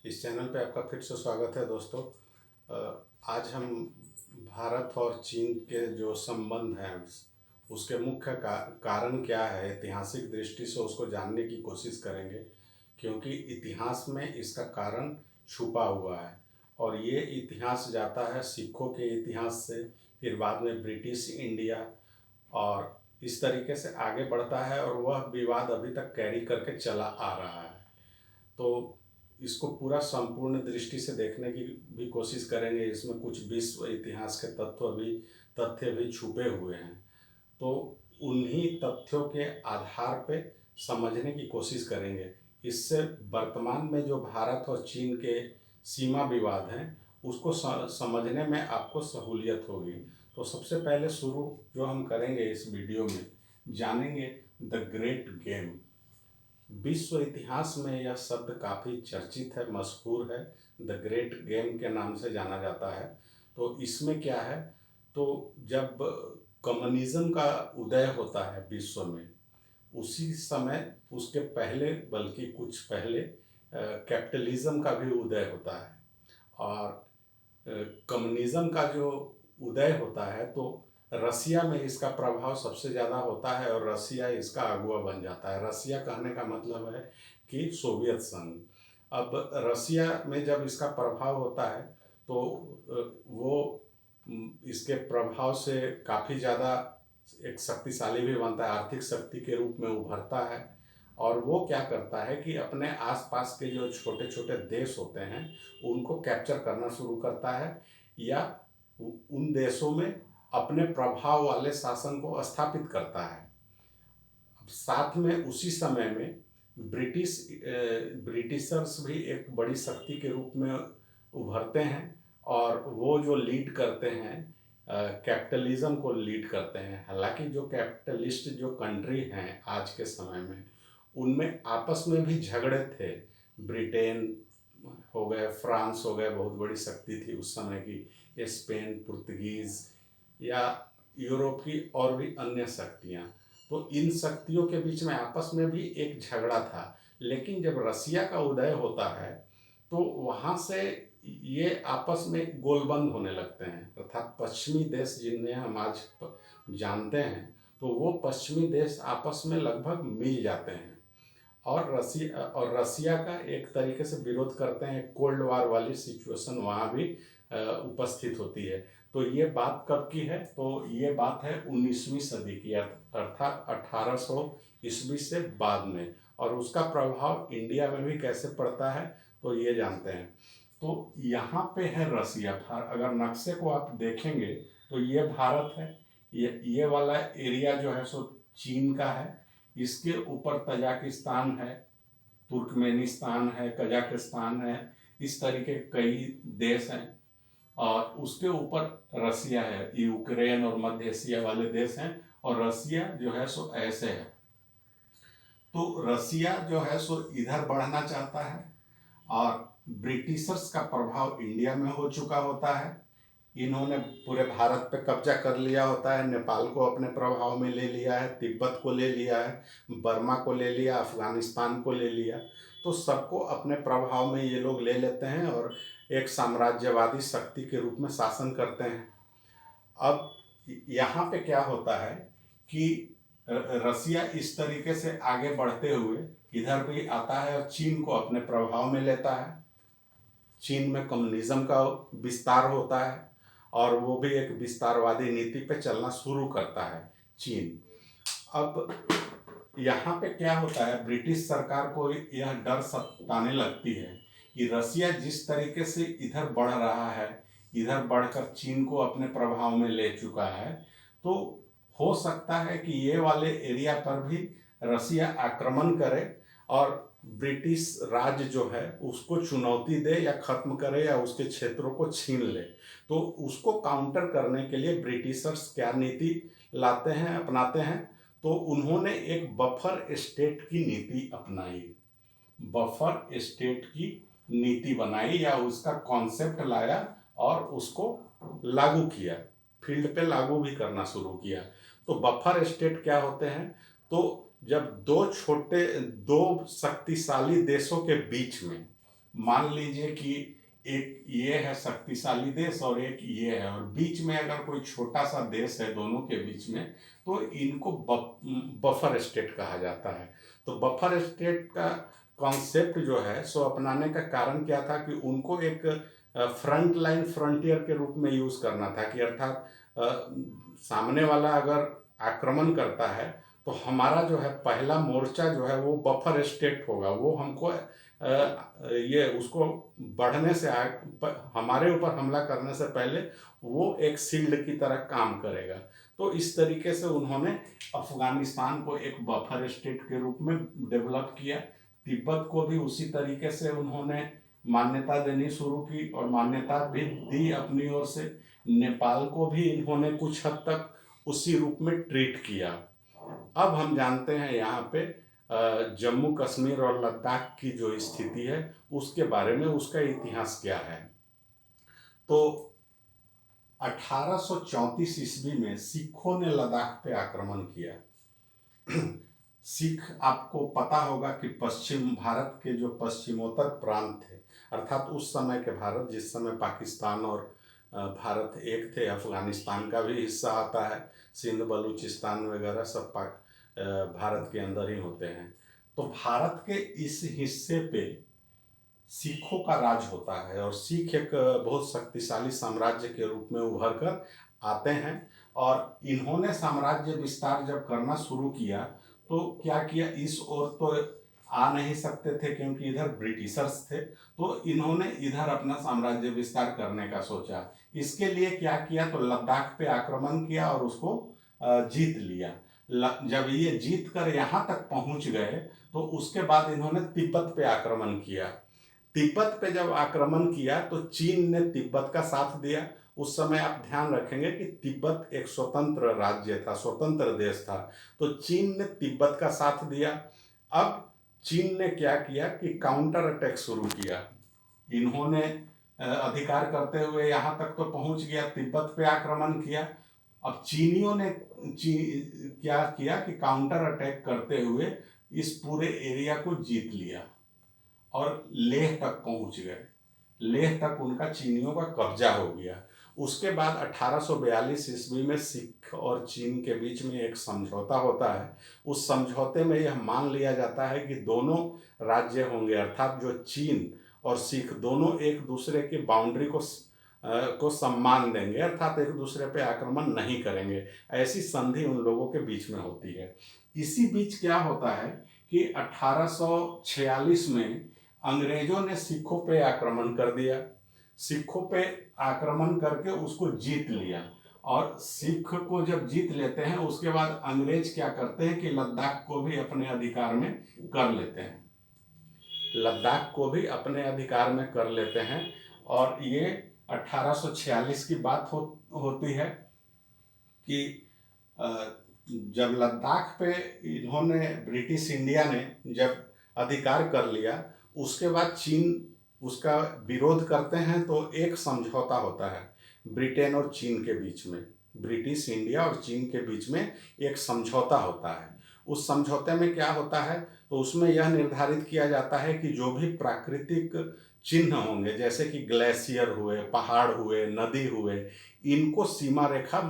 इस चैनल पे आपका फिर से स्वागत है दोस्तों। आज हम भारत और चीन के जो संबंध हैं उसके मुख्य कारण क्या है, ऐतिहासिक दृष्टि से उसको जानने की कोशिश करेंगे, क्योंकि इतिहास में इसका कारण छुपा हुआ है। और ये इतिहास जाता है सिखों के इतिहास से, फिर बाद में ब्रिटिश इंडिया, और इस तरीके से आगे बढ़ता है और वह विवाद अभी तक कैरी करके चला आ रहा है। तो इसको पूरा संपूर्ण दृष्टि से देखने की भी कोशिश करेंगे। इसमें कुछ विश्व इतिहास के तथ्य भी छुपे हुए हैं। तो उन्हीं तथ्यों के आधार पे समझने की कोशिश करेंगे। इससे वर्तमान में जो भारत और चीन के सीमा विवाद हैं उसको समझने में आपको सहूलियत होगी। तो सबसे पहले शुरू जो हम करेंगे इस वीडियो में, जानेंगे द ग्रेट गेम। विश्व इतिहास में यह शब्द काफ़ी चर्चित है, मशहूर है। द ग्रेट गेम के नाम से जाना जाता है। तो इसमें क्या है, तो जब कम्युनिज्म का उदय होता है विश्व में, उसी समय उसके पहले, बल्कि कुछ पहले कैपिटलिज्म का भी उदय होता है। और कम्युनिज्म का जो उदय होता है तो रसिया में इसका प्रभाव सबसे ज़्यादा होता है और रसिया इसका अगुआ बन जाता है। रसिया कहने का मतलब है कि सोवियत संघ। अब रसिया में जब इसका प्रभाव होता है तो वो इसके प्रभाव से काफ़ी ज़्यादा एक शक्तिशाली भी बनता है, आर्थिक शक्ति के रूप में उभरता है। और वो क्या करता है कि अपने आसपास के जो छोटे छोटे देश होते हैं उनको कैप्चर करना शुरू करता है, या उन देशों में अपने प्रभाव वाले शासन को स्थापित करता है। साथ में उसी समय में ब्रिटिशर्स भी एक बड़ी शक्ति के रूप में उभरते हैं, और वो जो लीड करते हैं, कैपिटलिज्म को लीड करते हैं। हालांकि जो कैपिटलिस्ट जो कंट्री हैं आज के समय में, उनमें आपस में भी झगड़े थे। ब्रिटेन हो गए, फ्रांस हो गए, बहुत बड़ी शक्ति थी उस समय की, स्पेन, पुर्तगीज़, या यूरोप की और भी अन्य शक्तियाँ। तो इन शक्तियों के बीच में आपस में भी एक झगड़ा था। लेकिन जब रसिया का उदय होता है तो वहाँ से ये आपस में गोलबंद होने लगते हैं, अर्थात पश्चिमी देश जिन्हें हम आज जानते हैं, तो वो पश्चिमी देश आपस में लगभग मिल जाते हैं। और रसिया का एक तरीके से विरोध करते हैं। कोल्ड वार वाली सिचुएशन वहाँ भी उपस्थित होती है। तो ये बात कब की है, तो ये बात है 19वीं सदी की, अर्थात 1800 ईस्वी से बाद में। और उसका प्रभाव इंडिया में भी कैसे पड़ता है तो ये जानते हैं। तो यहाँ पे है रसिया। अगर नक्शे को आप देखेंगे तो ये भारत है, ये वाला एरिया जो है सो चीन का है। इसके ऊपर तजाकिस्तान है, तुर्कमेनिस्तान है, कजाकिस्तान है, इस तरीके कई देश हैं। और उसके ऊपर रसिया है, यूक्रेन और मध्य एशिया वाले देश हैं। और रसिया जो है सो ऐसे है। तो रसिया जो है सो इधर बढ़ना चाहता है, और ब्रिटिशर्स का प्रभाव इंडिया में हो चुका होता है। इन्होंने पूरे भारत पे कब्जा कर लिया होता है, नेपाल को अपने प्रभाव में ले लिया है, तिब्बत को ले लिया है, बर्मा को ले लिया, अफगानिस्तान को ले लिया। तो सबको अपने प्रभाव में ये लोग ले लेते हैं और एक साम्राज्यवादी शक्ति के रूप में शासन करते हैं। अब यहाँ पे क्या होता है कि रसिया इस तरीके से आगे बढ़ते हुए इधर भी आता है और चीन को अपने प्रभाव में लेता है। चीन में कम्युनिज्म का विस्तार होता है और वो भी एक विस्तारवादी नीति पे चलना शुरू करता है चीन। अब यहाँ पे क्या होता है, ब्रिटिश सरकार को यह डर सताने लगती है कि रसिया जिस तरीके से इधर बढ़ रहा है, इधर बढ़कर चीन को अपने प्रभाव में ले चुका है, तो हो सकता है कि ये वाले एरिया पर भी रसिया आक्रमण करे और ब्रिटिश राज जो है उसको चुनौती दे या खत्म करे या उसके क्षेत्रों को छीन ले। तो उसको काउंटर करने के लिए ब्रिटिशर्स क्या नीति लाते हैं, अपनाते हैं, तो उन्होंने एक बफर स्टेट की नीति अपनाई। बफर स्टेट की नीति बनाई या उसका कॉन्सेप्ट लाया और उसको लागू किया, फील्ड पे लागू भी करना शुरू किया। तो बफर स्टेट क्या होते हैं, तो जब दो शक्तिशाली देशों के बीच में मान लीजिए कि एक ये है शक्तिशाली देश और एक ये है, और बीच में अगर कोई छोटा सा देश है दोनों के बीच में, तो इनको बफर स्टेट कहा जाता है। तो बफर स्टेट का कॉन्सेप्ट जो है सो अपनाने का कारण क्या था कि उनको एक फ्रंट लाइन फ्रंटियर के रूप में यूज करना था, कि अर्थात सामने वाला अगर आक्रमण करता है तो हमारा जो है पहला मोर्चा जो है वो बफर स्टेट होगा, वो हमको ये उसको बढ़ने से हमारे ऊपर हमला करने से पहले वो एक शील्ड की तरह काम करेगा। तो इस तरीके से उन्होंने अफगानिस्तान को एक बफर स्टेट के रूप में डेवलप किया। तिब्बत को भी उसी तरीके से उन्होंने मान्यता देनी शुरू की और मान्यता भी दी अपनी ओर से। नेपाल को भी इन्होंने कुछ हद तक उसी रूप में ट्रीट किया। अब हम जानते हैं यहाँ पे जम्मू कश्मीर और लद्दाख की जो स्थिति है उसके बारे में, उसका इतिहास क्या है। तो 1834 ईस्वी में सिखों ने लद्दाख पे आक्रमण किया। सिख, आपको पता होगा कि पश्चिम भारत के जो पश्चिमोत्तर प्रांत थे, अर्थात उस समय के भारत, जिस समय पाकिस्तान और भारत एक थे, अफगानिस्तान का भी हिस्सा आता है, सिंध बलूचिस्तान वगैरह सब भारत के अंदर ही होते हैं। तो भारत के इस हिस्से पे सिखों का राज होता है और सिख एक बहुत शक्तिशाली साम्राज्य के रूप में उभर कर आते हैं। और इन्होंने साम्राज्य विस्तार जब करना शुरू किया तो क्या किया, इस ओर तो आ नहीं सकते थे क्योंकि इधर ब्रिटिशर्स थे, तो इन्होंने इधर अपना साम्राज्य विस्तार करने का सोचा। इसके लिए क्या किया, तो लद्दाख पे आक्रमण किया और उसको जीत लिया। जब ये जीत कर यहाँ तक पहुँच गए तो उसके बाद इन्होंने तिब्बत पे आक्रमण किया। तिब्बत पे जब आक्रमण किया तो चीन ने तिब्बत का साथ दिया। उस समय आप ध्यान रखेंगे कि तिब्बत एक स्वतंत्र राज्य था, स्वतंत्र देश था, तो चीन ने तिब्बत का साथ दिया। अब चीन ने क्या किया कि काउंटर अटैक शुरू किया। इन्होंने अधिकार करते हुए यहाँ तक तो पहुँच गया, तिब्बत पे आक्रमण किया। अब चीनियों ने क्या किया कि काउंटर अटैक करते हुए इस पूरे एरिया को जीत लिया और लेह तक पहुंच गए। लेह तक उनका चीनियों का कब्जा हो गया। उसके बाद 1842 ईस्वी में सिख और चीन के बीच में एक समझौता होता है। उस समझौते में यह मान लिया जाता है कि दोनों राज्य होंगे, अर्थात जो चीन और सिख दोनों एक दूसरे की बाउंड्री को सम्मान देंगे, अर्थात एक दूसरे पे आक्रमण नहीं करेंगे। ऐसी संधि उन लोगों के बीच में होती है। इसी बीच क्या होता है कि 1846 में अंग्रेजों ने सिखों पे आक्रमण कर दिया। सिखों पे आक्रमण करके उसको जीत लिया, और सिख को जब जीत लेते हैं उसके बाद अंग्रेज क्या करते हैं कि लद्दाख को भी अपने अधिकार में कर लेते हैं। लद्दाख को भी अपने अधिकार में कर लेते हैं। और ये 1846 की बात होती है कि जब लद्दाख पे इन्होंने, ब्रिटिश इंडिया ने जब अधिकार कर लिया, उसके बाद चीन उसका विरोध करते हैं। तो एक समझौता होता है ब्रिटेन और चीन के बीच में, ब्रिटिश इंडिया और चीन के बीच में एक समझौता होता है। उस समझौते में क्या होता है, तो उसमें यह निर्धारित किया जाता है कि जो भी प्राकृतिक चिन्ह होंगे, जैसे कि ग्लेशियर हुए, पहाड़ हुए, नदी हुए, इनको सीमा रेखा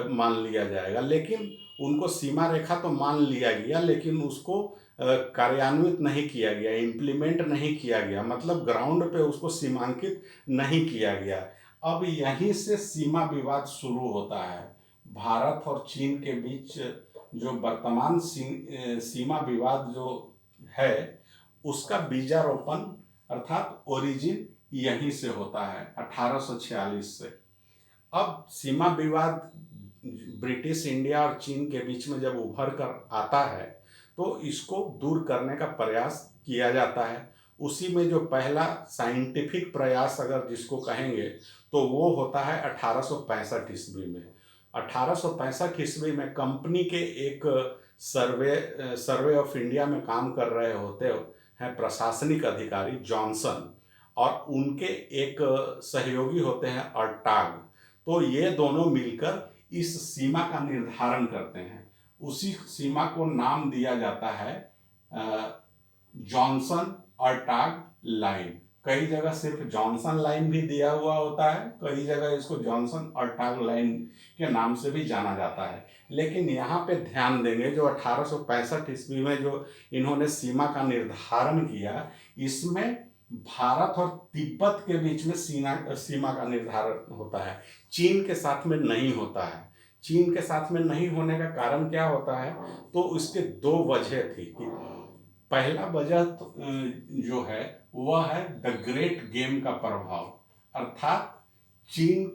मान लिया जाएगा। लेकिन उनको सीमा रेखा तो मान लिया गया, लेकिन उसको कार्यान्वित नहीं किया गया, इम्प्लीमेंट नहीं किया गया, मतलब ग्राउंड पे उसको सीमांकित नहीं किया गया। अब यहीं से सीमा विवाद शुरू होता है। भारत और चीन के बीच जो वर्तमान सीमा विवाद जो है उसका बीजारोपण अर्थात ओरिजिन यहीं से होता है, 1846 से। अब सीमा विवाद ब्रिटिश इंडिया और चीन के बीच में जब उभर कर आता है तो इसको दूर करने का प्रयास किया जाता है। उसी में जो पहला साइंटिफिक प्रयास अगर जिसको कहेंगे तो वो होता है 1865 ईस्वी में। 1865 ईस्वी में कंपनी के एक सर्वे ऑफ इंडिया में काम कर रहे होते हैं प्रशासनिक अधिकारी जॉनसन, और उनके एक सहयोगी होते हैं अर्टाग। तो ये दोनों मिलकर इस सीमा का निर्धारण करते हैं। उसी सीमा को नाम दिया जाता है जॉनसन अर्टाग लाइन। कई जगह सिर्फ जॉनसन लाइन भी दिया हुआ होता है, कई जगह इसको जॉनसन अर्टाग लाइन के नाम से भी जाना जाता है। लेकिन यहाँ पे ध्यान देंगे जो 1865 ईस्वी में जो इन्होंने सीमा का निर्धारण किया, इसमें भारत और तिब्बत के बीच में सीमा का निर्धारण होता है, चीन के साथ में नहीं होता है। चीन के साथ में नहीं होने का कारण क्या होता है, तो उसके दो वजह थी कि पहला वजह जो है वह है द ग्रेट गेम का प्रभाव, अर्थात चीन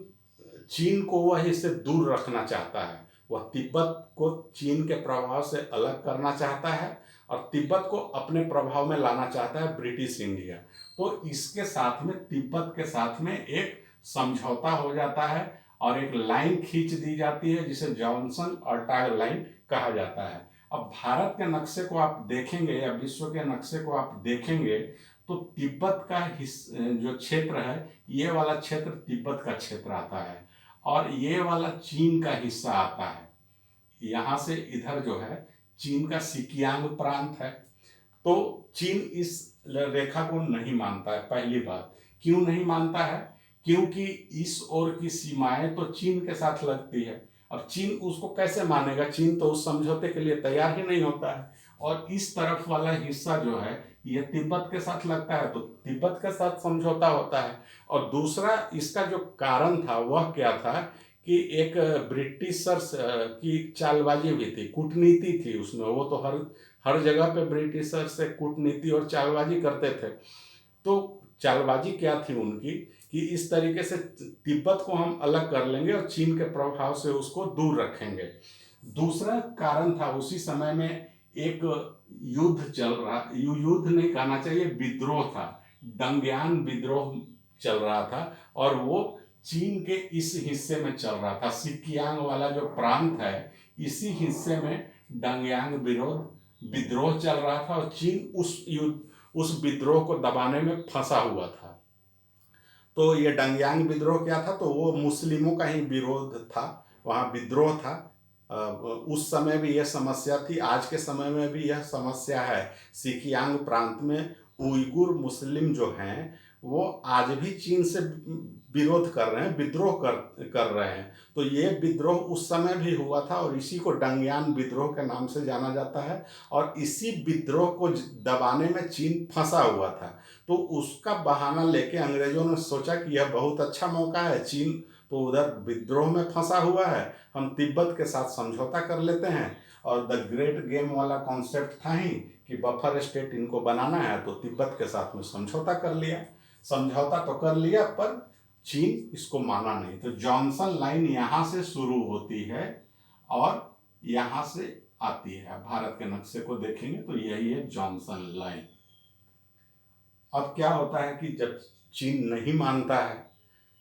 चीन को वह इससे दूर रखना चाहता है। वह तिब्बत को चीन के प्रभाव से अलग करना चाहता है और तिब्बत को अपने प्रभाव में लाना चाहता है ब्रिटिश इंडिया। तो इसके साथ में तिब्बत के साथ में एक समझौता हो जाता है और एक लाइन खींच दी जाती है जिसे जॉनसन अर्टाग लाइन कहा जाता है। अब भारत के नक्शे को आप देखेंगे या विश्व के नक्शे को आप देखेंगे तो तिब्बत का जो क्षेत्र है, ये वाला क्षेत्र तिब्बत का क्षेत्र आता है और ये वाला चीन का हिस्सा आता है। यहाँ से इधर जो है चीन का सिकियांग प्रांत है। तो चीन इस रेखा को नहीं मानता है। पहली बात, क्यों नहीं मानता है? क्योंकि इस ओर की सीमाएं तो चीन के साथ लगती है। अब चीन उसको कैसे मानेगा? चीन तो उस समझौते के लिए तैयार ही नहीं होता है। और इस तरफ वाला हिस्सा जो है ये तिब्बत के साथ लगता है, तो तिब्बत के साथ समझौता होता है। और दूसरा इसका जो कारण था वह क्या था कि एक ब्रिटिशर्स की चालबाजी भी थी, कूटनीति थी उसमें। वो तो हर हर जगह पे ब्रिटिशर्स से कूटनीति और चालबाजी करते थे। तो चालबाजी क्या थी उनकी कि इस तरीके से तिब्बत को हम अलग कर लेंगे और चीन के प्रभाव से उसको दूर रखेंगे। दूसरा कारण था उसी समय में एक युद्ध चल रहा, युद्ध नहीं कहना चाहिए, विद्रोह था, डंगयान विद्रोह चल रहा था और वो चीन के इस हिस्से में चल रहा था। सिकियांग वाला जो प्रांत है इसी हिस्से में डंगयांग विद्रोह चल रहा था और चीन उस विद्रोह को दबाने में फंसा हुआ था। तो ये डंगयांग विद्रोह क्या था? तो वो मुस्लिमों का ही विरोध था, वहाँ विद्रोह था। उस समय भी यह समस्या थी, आज के समय में भी यह समस्या है। सिकियांग प्रांत में उइगुर मुस्लिम जो हैं वो आज भी चीन से विरोध कर रहे हैं, विद्रोह कर रहे हैं। तो ये विद्रोह उस समय भी हुआ था और इसी को डंगयान विद्रोह के नाम से जाना जाता है। और इसी विद्रोह को दबाने में चीन फंसा हुआ था। तो उसका बहाना लेके अंग्रेजों ने सोचा कि यह बहुत अच्छा मौका है, चीन तो उधर विद्रोह में फंसा हुआ है, हम तिब्बत के साथ समझौता कर लेते हैं। और द ग्रेट गेम वाला कॉन्सेप्ट था ही कि बफर स्टेट इनको बनाना है, तो तिब्बत के साथ में समझौता कर लिया। समझौता तो कर लिया पर चीन इसको माना नहीं। तो जॉनसन लाइन यहाँ से शुरू होती है और यहाँ से आती है। भारत के नक्शे को देखेंगे तो यही है जॉनसन लाइन। अब क्या होता है कि जब चीन नहीं मानता है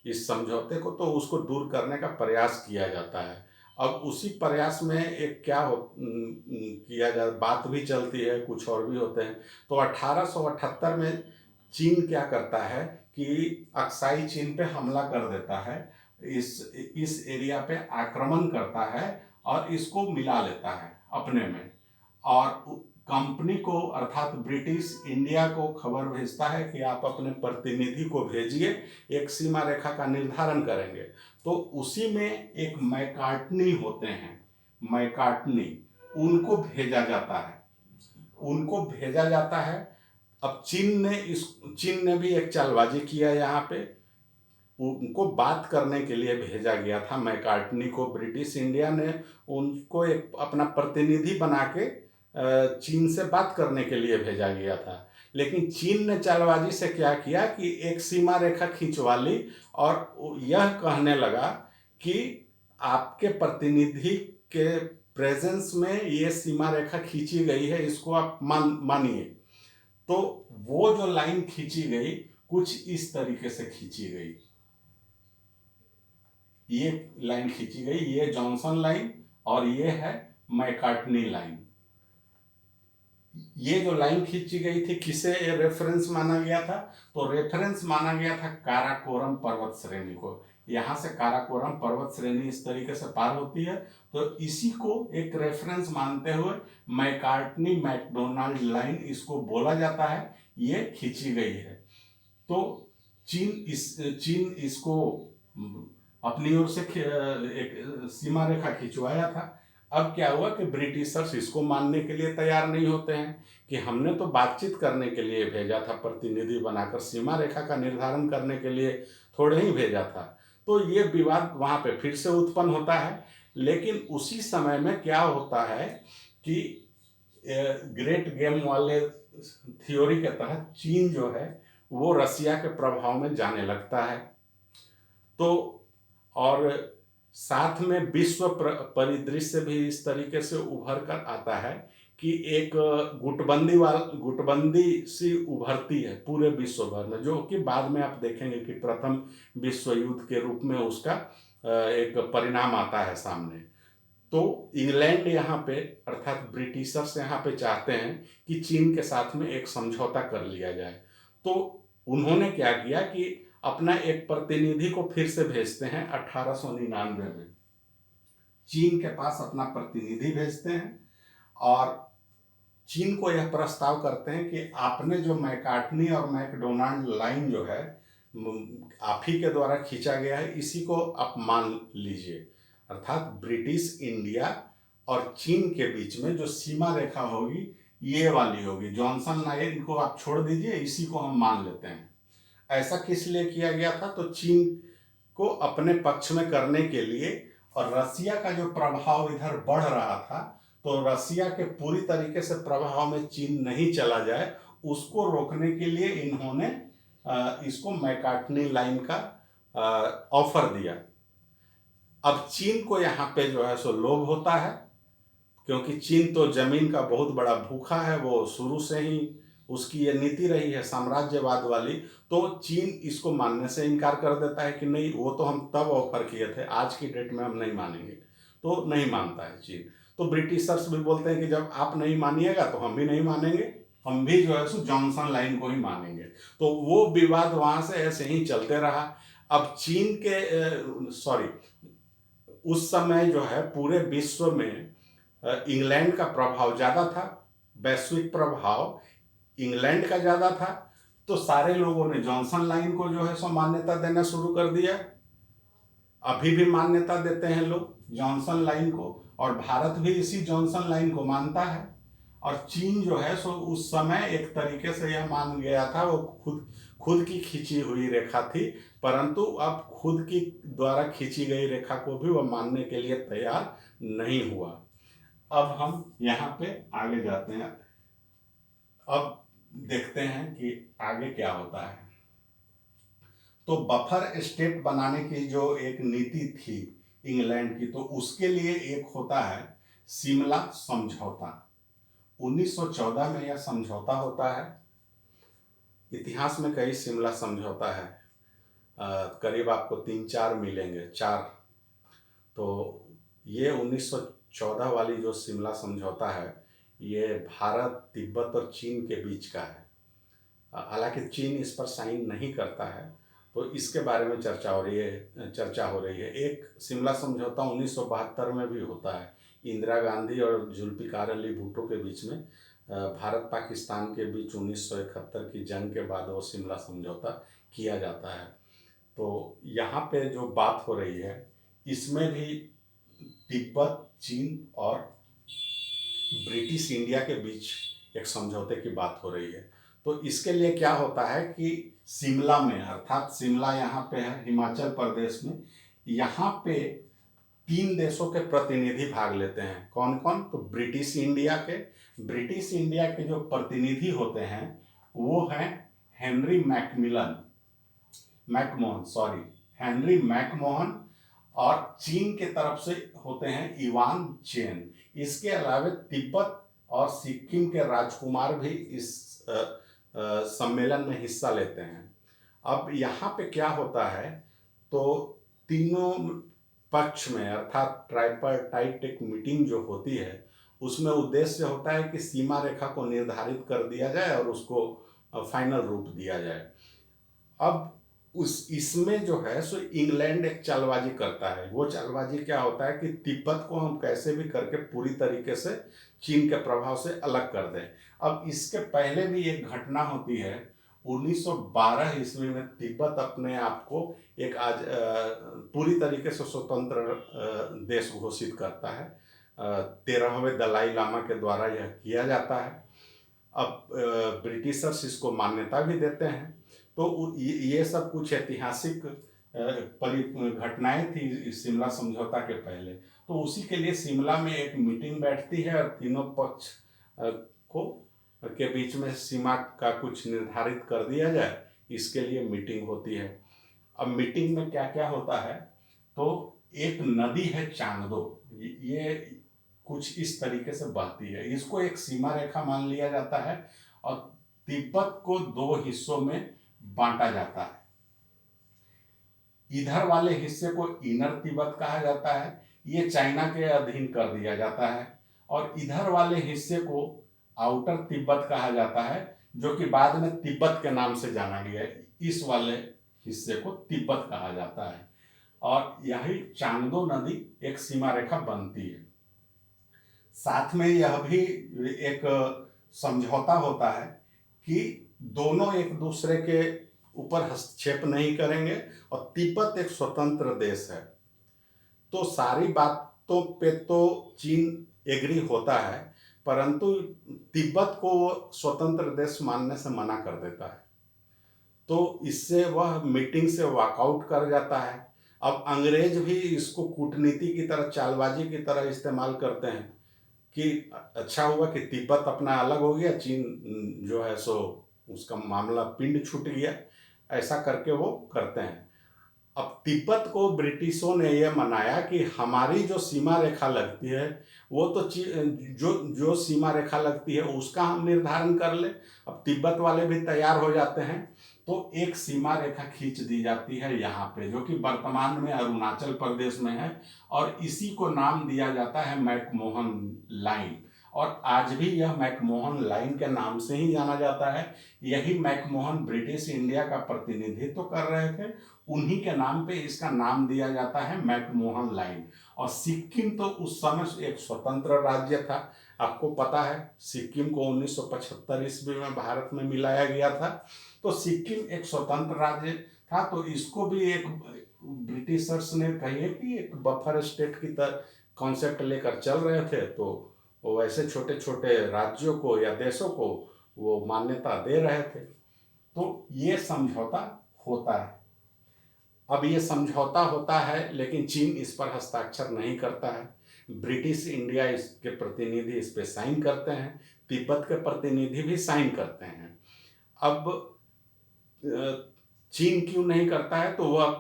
इस समझौते को तो उसको दूर करने का प्रयास किया जाता है। अब उसी प्रयास में एक क्या किया जाए, बात भी चलती है, कुछ और भी होते हैं। तो 1878 में चीन क्या करता है कि अक्साई चीन पे हमला कर देता है, इस एरिया पे आक्रमण करता है और इसको मिला लेता है अपने में। और कंपनी को अर्थात ब्रिटिश इंडिया को खबर भेजता है कि आप अपने प्रतिनिधि को भेजिए, एक सीमा रेखा का निर्धारण करेंगे। तो उसी में एक मैकार्टनी होते हैं, मैकार्टनी, उनको भेजा जाता है। अब चीन ने भी एक चालबाजी किया यहाँ पे, उनको बात करने के लिए भेजा गया था मैकार्टनी को। ब्रिटिश इंडिया ने उनको एक अपना प्रतिनिधि बना के चीन से बात करने के लिए भेजा गया था। लेकिन चीन ने चालबाजी से क्या किया कि एक सीमा रेखा खींचवा ली और यह कहने लगा कि आपके प्रतिनिधि के प्रेजेंस में ये सीमा रेखा खींची गई है, इसको आप मानिए। तो वो जो लाइन खींची गई कुछ इस तरीके से खींची गई, ये लाइन खींची गई, ये जॉनसन लाइन और ये है मैकार्टनी लाइन। ये जो लाइन खींची गई थी किसे रेफरेंस माना गया था? तो रेफरेंस माना गया था काराकोरम पर्वत श्रेणी को। यहाँ से काराकोरम पर्वत श्रेणी इस तरीके से पार होती है, तो इसी को एक रेफरेंस मानते हुए मैकार्टनी मैकडोनाल्ड लाइन इसको बोला जाता है, ये खींची गई है। तो चीन इसको अपनी ओर से एक सीमा रेखा खिंचवाया था। अब क्या हुआ कि ब्रिटिशर्स इसको मानने के लिए तैयार नहीं होते हैं कि हमने तो बातचीत करने के लिए भेजा था, प्रतिनिधि बनाकर सीमा रेखा का निर्धारण करने के लिए थोड़े ही भेजा था। तो ये विवाद वहाँ पे फिर से उत्पन्न होता है। लेकिन उसी समय में क्या होता है कि ग्रेट गेम वाले थ्योरी के तहत चीन जो है वो रसिया के प्रभाव में जाने लगता है। तो और साथ में विश्व परिदृश्य भी इस तरीके से उभर कर आता है कि एक गुटबंदी सी उभरती है पूरे विश्व भर में, जो कि बाद में आप देखेंगे कि प्रथम विश्व युद्ध के रूप में उसका एक परिणाम आता है सामने। तो इंग्लैंड यहाँ पे अर्थात ब्रिटिशर्स यहाँ पे चाहते हैं कि चीन के साथ में एक समझौता कर लिया जाए। तो उन्होंने क्या किया कि अपना एक प्रतिनिधि को फिर से भेजते हैं 1899 में, चीन के पास अपना प्रतिनिधि भेजते हैं और चीन को यह प्रस्ताव करते हैं कि आपने जो मैकार्टनी और मैकडोनाल्ड लाइन जो है आप ही के द्वारा खींचा गया है, इसी को आप मान लीजिए। अर्थात ब्रिटिश इंडिया और चीन के बीच में जो सीमा रेखा होगी ये वाली होगी, जॉनसन लाइन को आप छोड़ दीजिए, इसी को हम मान लेते हैं। ऐसा किस लिए किया गया था? तो चीन को अपने पक्ष में करने के लिए, और रसिया का जो प्रभाव इधर बढ़ रहा था, तो रसिया के पूरी तरीके से प्रभाव में चीन नहीं चला जाए, उसको रोकने के लिए इन्होंने इसको मैकार्टनी लाइन का ऑफर दिया। अब चीन को यहाँ पे जो है सो लोभ होता है, क्योंकि चीन तो जमीन का बहुत बड़ा भूखा है, वो शुरू से ही उसकी ये नीति रही है साम्राज्यवाद वाली। तो चीन इसको मानने से इनकार कर देता है कि नहीं, वो तो हम तब ऑफर किए थे, आज की डेट में हम नहीं मानेंगे। तो नहीं मानता है चीन। तो ब्रिटिशर्स भी बोलते हैं कि जब आप नहीं मानिएगा तो हम भी नहीं मानेंगे, हम भी जो है सो जॉनसन लाइन को ही मानेंगे। तो वो विवाद वहाँ से ऐसे ही चलते रहा। अब चीन के उस समय जो है पूरे विश्व में इंग्लैंड का प्रभाव ज़्यादा था, वैश्विक प्रभाव इंग्लैंड का ज़्यादा था। तो सारे लोगों ने जॉनसन लाइन को जो है सो मान्यता देना शुरू कर दिया। अभी भी मान्यता देते हैं लोग जॉनसन लाइन को, और भारत भी इसी जॉनसन लाइन को मानता है। और चीन जो है सो उस समय एक तरीके से यह मान गया था, वो खुद की खींची हुई रेखा थी, परंतु अब खुद की द्वारा खींची गई रेखा को भी वह मानने के लिए तैयार नहीं हुआ। अब हम यहाँ पे आगे जाते हैं। अब देखते हैं कि आगे क्या होता है। तो बफर स्टेट बनाने की जो एक नीति थी इंग्लैंड की, तो उसके लिए एक होता है शिमला समझौता। 1914 में यह समझौता होता है। इतिहास में कई शिमला समझौता है, करीब आपको 3-4 मिलेंगे, 4। तो ये 1914 वाली जो शिमला समझौता है, ये भारत, तिब्बत और चीन के बीच का है। हालांकि चीन इस पर साइन नहीं करता है, तो इसके बारे में चर्चा हो रही है। एक शिमला समझौता 1972 में भी होता है, इंदिरा गांधी और जुल्फिकार अली भुट्टो के बीच में। भारत पाकिस्तान के बीच 1971 की जंग के बाद वो शिमला समझौता किया जाता है। तो यहाँ पे जो बात हो रही है, इसमें भी तिब्बत, चीन और ब्रिटिश इंडिया के बीच एक समझौते की बात हो रही है। तो इसके लिए क्या होता है कि शिमला में, अर्थात शिमला यहाँ पे है हिमाचल प्रदेश में, यहाँ पे 3 देशों के प्रतिनिधि भाग लेते हैं। कौन कौन? तो ब्रिटिश इंडिया के जो प्रतिनिधि होते हैं वो हैं हेनरी मैकमोहन, और चीन के तरफ से होते हैं इवान चेन। इसके अलावा तिब्बत और सिक्किम के राजकुमार भी इस सम्मेलन में हिस्सा लेते हैं। अब यहाँ पे क्या होता है, तो तीनों पक्ष में अर्थात ट्राइपार्टाइट एक मीटिंग जो होती है, उसमें उद्देश्य होता है कि सीमा रेखा को निर्धारित कर दिया जाए और उसको फाइनल रूप दिया जाए। अब इसमें जो है सो इंग्लैंड एक चालबाजी करता है। वो चालबाजी क्या होता है कि तिब्बत को हम कैसे भी करके पूरी तरीके से चीन के प्रभाव से अलग कर दें। अब इसके पहले भी एक घटना होती है 1912 ईस्वी में तिब्बत अपने आप को एक आज पूरी तरीके से स्वतंत्र देश घोषित करता है। 13वें दलाई लामा के द्वारा यह किया जाता है। अब ब्रिटिशर्स इसको मान्यता भी देते हैं। तो ये सब कुछ ऐतिहासिक घटनाएं थी इस शिमला समझौता के पहले। तो उसी के लिए शिमला में एक मीटिंग बैठती है और तीनों पक्ष को के बीच में सीमा का कुछ निर्धारित कर दिया जाए, इसके लिए मीटिंग होती है। अब मीटिंग में क्या क्या होता है, तो एक नदी है चांगदो, ये कुछ इस तरीके से बहती है। इसको एक सीमा रेखा मान लिया जाता है और तिब्बत को दो हिस्सों में बांटा जाता है। इधर वाले हिस्से को इनर तिब्बत कहा जाता है, ये चाइना के अधीन कर दिया जाता है। और इधर वाले हिस्से को आउटर तिब्बत कहा जाता है, जो कि बाद में तिब्बत के नाम से जाना गया। इस वाले हिस्से को तिब्बत कहा जाता है और यही चांगदो नदी एक सीमा रेखा बनती है। साथ में यह भी एक समझौता होता है कि दोनों एक दूसरे के ऊपर हस्तक्षेप नहीं करेंगे और तिब्बत एक स्वतंत्र देश है। तो सारी बातों पे तो चीन एग्री होता है, परंतु तिब्बत को वो स्वतंत्र देश मानने से मना कर देता है। तो इससे वह मीटिंग से वॉकआउट कर जाता है। अब अंग्रेज भी इसको कूटनीति की तरह, चालबाजी की तरह इस्तेमाल करते हैं कि अच्छा हुआ कि तिब्बत अपना अलग हो गया, चीन जो है सो उसका मामला पिंड छूट गया, ऐसा करके वो करते हैं। अब तिब्बत को ब्रिटिशों ने यह मनाया कि हमारी जो सीमा रेखा लगती है वो तो जो सीमा रेखा लगती है उसका हम निर्धारण कर ले। अब तिब्बत वाले भी तैयार हो जाते हैं, तो एक सीमा रेखा खींच दी जाती है यहाँ पे, जो कि वर्तमान में अरुणाचल प्रदेश में है और इसी को नाम दिया जाता है मैकमोहन लाइन। और आज भी यह मैकमोहन लाइन के नाम से ही जाना जाता है। यही मैकमोहन ब्रिटिश इंडिया का प्रतिनिधित्व कर रहे थे, उन्हीं के नाम पे इसका नाम दिया जाता है मैकमोहन लाइन। और सिक्किम तो उस समय एक स्वतंत्र राज्य था। आपको पता है सिक्किम को 1975 ईस्वी में भारत में मिलाया गया था। तो सिक्किम एक स्वतंत्र राज्य था, तो इसको भी एक ब्रिटिशर्स ने कहिए कि एक बफर स्टेट की तरह कॉन्सेप्ट लेकर चल रहे थे। तो वो ऐसे छोटे छोटे राज्यों को या देशों को वो मान्यता दे रहे थे। तो ये समझौता होता है। अब ये समझौता होता है लेकिन चीन इस पर हस्ताक्षर नहीं करता है। ब्रिटिश इंडिया इसके प्रतिनिधि इस पे साइन करते हैं, तिब्बत के प्रतिनिधि भी साइन करते हैं। अब चीन क्यों नहीं करता है, तो वह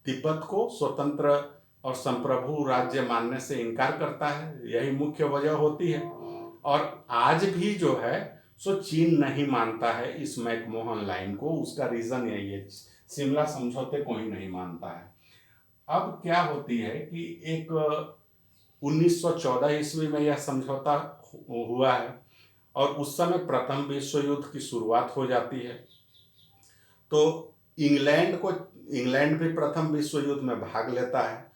तिब्बत को स्वतंत्र और संप्रभु राज्य मानने से इनकार करता है, यही मुख्य वजह होती है। और आज भी जो है सो चीन नहीं मानता है इस मैकमोहन लाइन को। उसका रीजन यही है, शिमला समझौते को ही नहीं मानता है। अब क्या होती है कि एक 1914 ईस्वी में यह समझौता हुआ है और उस समय प्रथम विश्व युद्ध की शुरुआत हो जाती है। तो इंग्लैंड भी प्रथम विश्व युद्ध में भाग लेता है,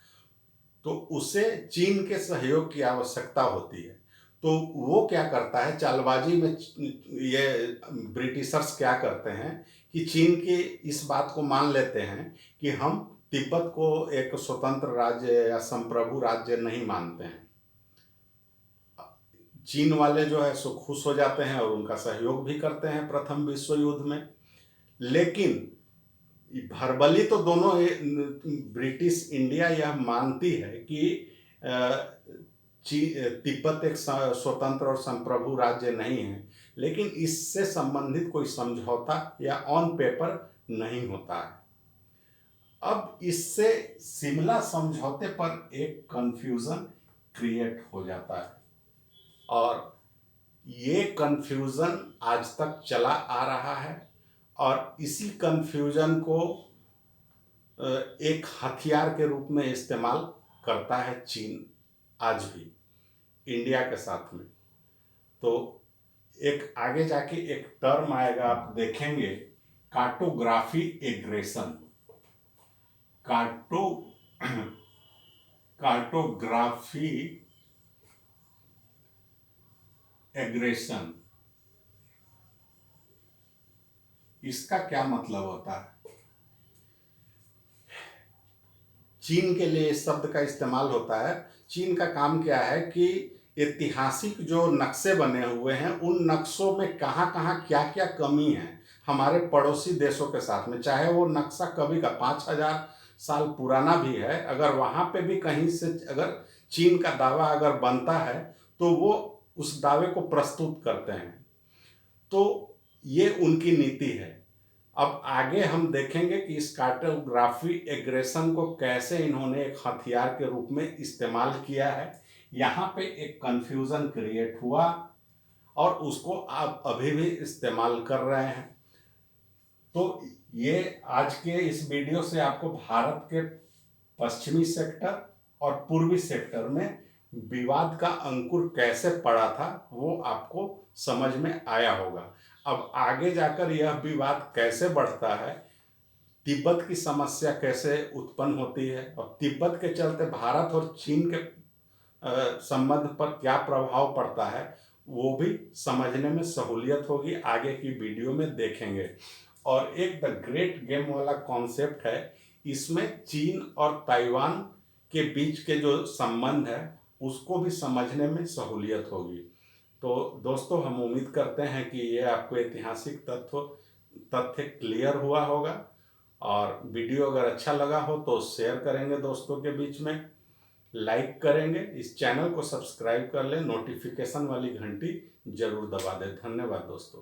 तो उसे चीन के सहयोग की आवश्यकता होती है। तो वो क्या करता है, चालबाजी में ये ब्रिटिशर्स क्या करते हैं कि चीन की इस बात को मान लेते हैं कि हम तिब्बत को एक स्वतंत्र राज्य या संप्रभु राज्य नहीं मानते हैं। चीन वाले जो है सो खुश हो जाते हैं और उनका सहयोग भी करते हैं प्रथम विश्व युद्ध में। लेकिन भरबली तो दोनों ब्रिटिश इंडिया यह मानती है कि तिब्बत एक स्वतंत्र और संप्रभु राज्य नहीं है, लेकिन इससे संबंधित कोई समझौता या ऑन पेपर नहीं होता है। अब इससे शिमला समझौते पर एक कंफ्यूजन क्रिएट हो जाता है और ये कंफ्यूजन आज तक चला आ रहा है और इसी कंफ्यूजन को एक हथियार के रूप में इस्तेमाल करता है चीन आज भी इंडिया के साथ में। तो एक आगे जाके एक टर्म आएगा, आप देखेंगे, कार्टोग्राफी एग्रेशन। कार्टोग्राफी एग्रेशन इसका क्या मतलब होता है? चीन के लिए इस शब्द का इस्तेमाल होता है। चीन का काम क्या है कि ऐतिहासिक जो नक्शे बने हुए हैं उन नक्शों में कहाँ कहाँ क्या क्या कमी है हमारे पड़ोसी देशों के साथ में, चाहे वो नक्शा कभी का 5,000 साल पुराना भी है, अगर वहाँ पे भी कहीं से अगर चीन का दावा अगर बनता है तो वो उस दावे को प्रस्तुत करते हैं। तो ये उनकी नीति है। अब आगे हम देखेंगे कि इस कार्टोग्राफी एग्रेशन को कैसे इन्होंने एक हथियार के रूप में इस्तेमाल किया है। यहाँ पे एक कंफ्यूजन क्रिएट हुआ और उसको आप अभी भी इस्तेमाल कर रहे हैं। तो ये आज के इस वीडियो से आपको भारत के पश्चिमी सेक्टर और पूर्वी सेक्टर में विवाद का अंकुर कैसे पड़ा था वो आपको समझ में आया होगा। अब आगे जाकर यह विवाद कैसे बढ़ता है, तिब्बत की समस्या कैसे उत्पन्न होती है और तिब्बत के चलते भारत और चीन के संबंध पर क्या प्रभाव पड़ता है, वो भी समझने में सहूलियत होगी, आगे की वीडियो में देखेंगे। और एक द ग्रेट गेम वाला कॉन्सेप्ट है, इसमें चीन और ताइवान के बीच के जो संबंध है उसको भी समझने में सहूलियत होगी। तो दोस्तों, हम उम्मीद करते हैं कि ये आपको ऐतिहासिक तथ्य क्लियर हुआ होगा, और वीडियो अगर अच्छा लगा हो तो शेयर करेंगे दोस्तों के बीच में, लाइक करेंगे, इस चैनल को सब्सक्राइब कर लें, नोटिफिकेशन वाली घंटी जरूर दबा दें। धन्यवाद दोस्तों।